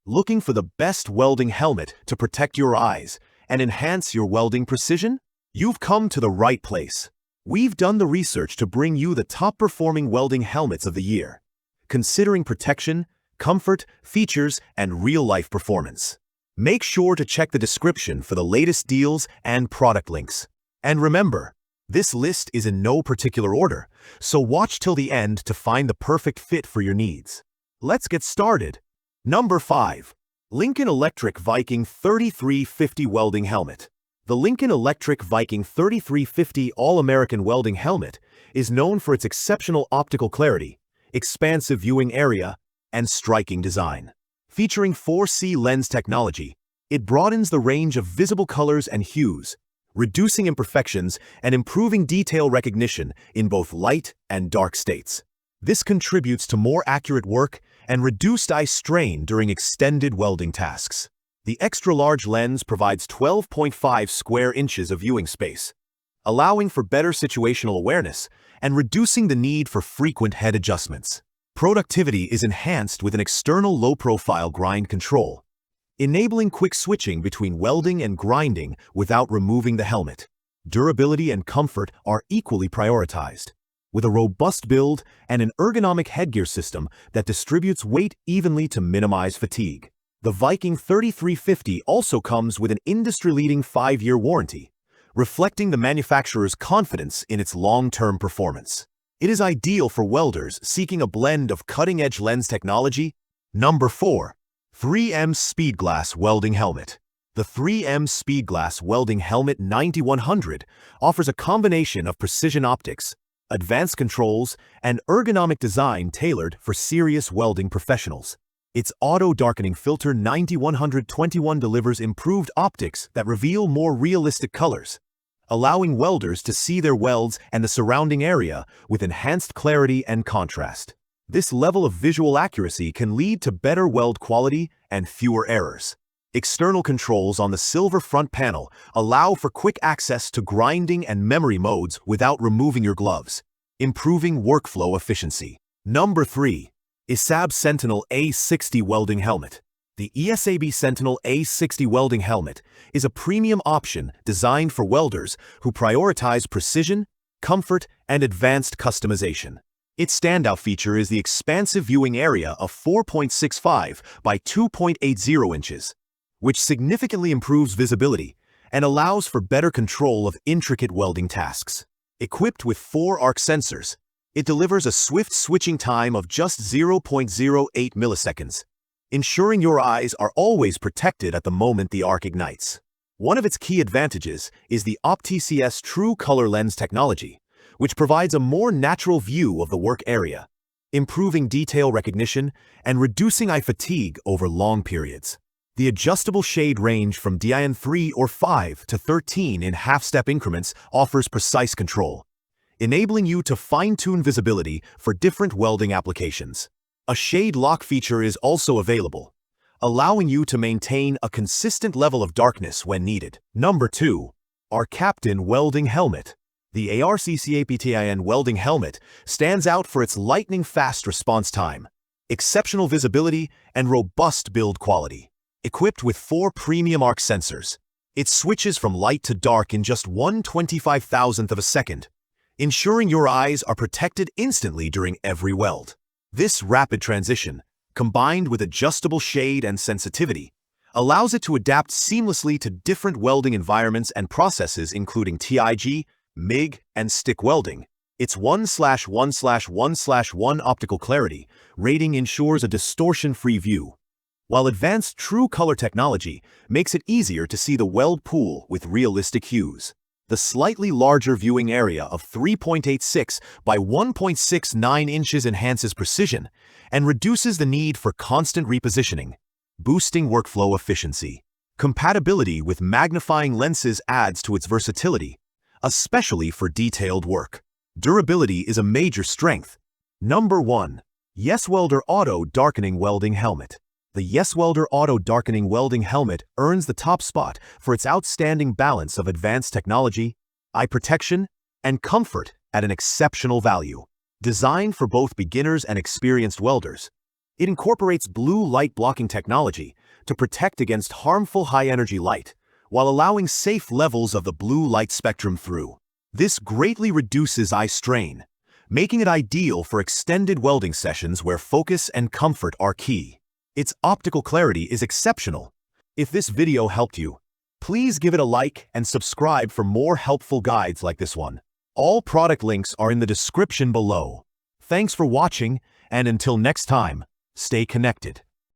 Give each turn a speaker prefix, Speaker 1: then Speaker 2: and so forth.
Speaker 1: Looking for the best welding helmet to protect your eyes and enhance your welding precision? You've come to the right place. We've done the research to bring you the top-performing welding helmets of the year, considering protection, comfort, features, and real-life performance. Make sure to check the description for the latest deals and product links. And remember, this list is in no particular order, so watch till the end to find the perfect fit for your needs. Let's get started. Number 5. Lincoln Electric Viking 3350 Welding Helmet. The Lincoln Electric Viking 3350 All-American Welding Helmet is known for its exceptional optical clarity, expansive viewing area, and striking design. Featuring 4C lens technology, it broadens the range of visible colors and hues, reducing imperfections and improving detail recognition in both light and dark states. This contributes to more accurate work and reduced eye strain during extended welding tasks. The extra-large lens provides 12.5 square inches of viewing space, allowing for better situational awareness and reducing the need for frequent head adjustments. Productivity is enhanced with an external low-profile grind control, enabling quick switching between welding and grinding without removing the helmet. Durability and comfort are equally prioritized, with a robust build and an ergonomic headgear system that distributes weight evenly to minimize fatigue. The Viking 3350 also comes with an industry-leading 5-year warranty, reflecting the manufacturer's confidence in its long-term performance. It is ideal for welders seeking a blend of cutting-edge lens technology. Number 4. 3M Speedglas Welding Helmet. The 3M Speedglas Welding Helmet 9100 offers a combination of precision optics, advanced controls, and ergonomic design tailored for serious welding professionals. Its Auto-Darkening filter 9121 delivers improved optics that reveal more realistic colors, allowing welders to see their welds and the surrounding area with enhanced clarity and contrast. This level of visual accuracy can lead to better weld quality and fewer errors. External controls on the silver front panel allow for quick access to grinding and memory modes without removing your gloves, improving workflow efficiency. Number 3. ESAB Sentinel A60 Welding Helmet. The ESAB Sentinel A60 Welding Helmet is a premium option designed for welders who prioritize precision, comfort, and advanced customization. Its standout feature is the expansive viewing area of 4.65 by 2.80 inches, which significantly improves visibility and allows for better control of intricate welding tasks. Equipped with 4 arc sensors, it delivers a swift switching time of just 0.08 milliseconds, ensuring your eyes are always protected at the moment the arc ignites. One of its key advantages is the optical true color lens technology, which provides a more natural view of the work area, improving detail recognition and reducing eye fatigue over long periods. The adjustable shade range from DIN 3 or 5 to 13 in half-step increments offers precise control, enabling you to fine-tune visibility for different welding applications. A shade lock feature is also available, allowing you to maintain a consistent level of darkness when needed. Number 2. Our Captain Welding Helmet. The ARCCAPTIN Welding Helmet stands out for its lightning-fast response time, exceptional visibility, and robust build quality. Equipped with 4 premium arc sensors, it switches from light to dark in just 1/25,000th of a second, ensuring your eyes are protected instantly during every weld. This rapid transition, combined with adjustable shade and sensitivity, allows it to adapt seamlessly to different welding environments and processes including TIG, MIG, and stick welding. Its 1/1/1/1 optical clarity rating ensures a distortion-free view, while advanced true color technology makes it easier to see the weld pool with realistic hues. The slightly larger viewing area of 3.86 by 1.69 inches enhances precision and reduces the need for constant repositioning, boosting workflow efficiency. Compatibility with magnifying lenses adds to its versatility, especially for detailed work. Durability is a major strength. Number 1. YesWelder Auto-Darkening Welding Helmet. The YesWelder Auto-Darkening Welding Helmet earns the top spot for its outstanding balance of advanced technology, eye protection, and comfort at an exceptional value. Designed for both beginners and experienced welders, It incorporates blue light blocking technology to protect against harmful high-energy light, while allowing safe levels of the blue light spectrum through. This greatly reduces eye strain, making it ideal for extended welding sessions where focus and comfort are key. Its optical clarity is exceptional. If this video helped you, please give it a like and subscribe for more helpful guides like this one. All product links are in the description below. Thanks for watching, and until next time, stay connected.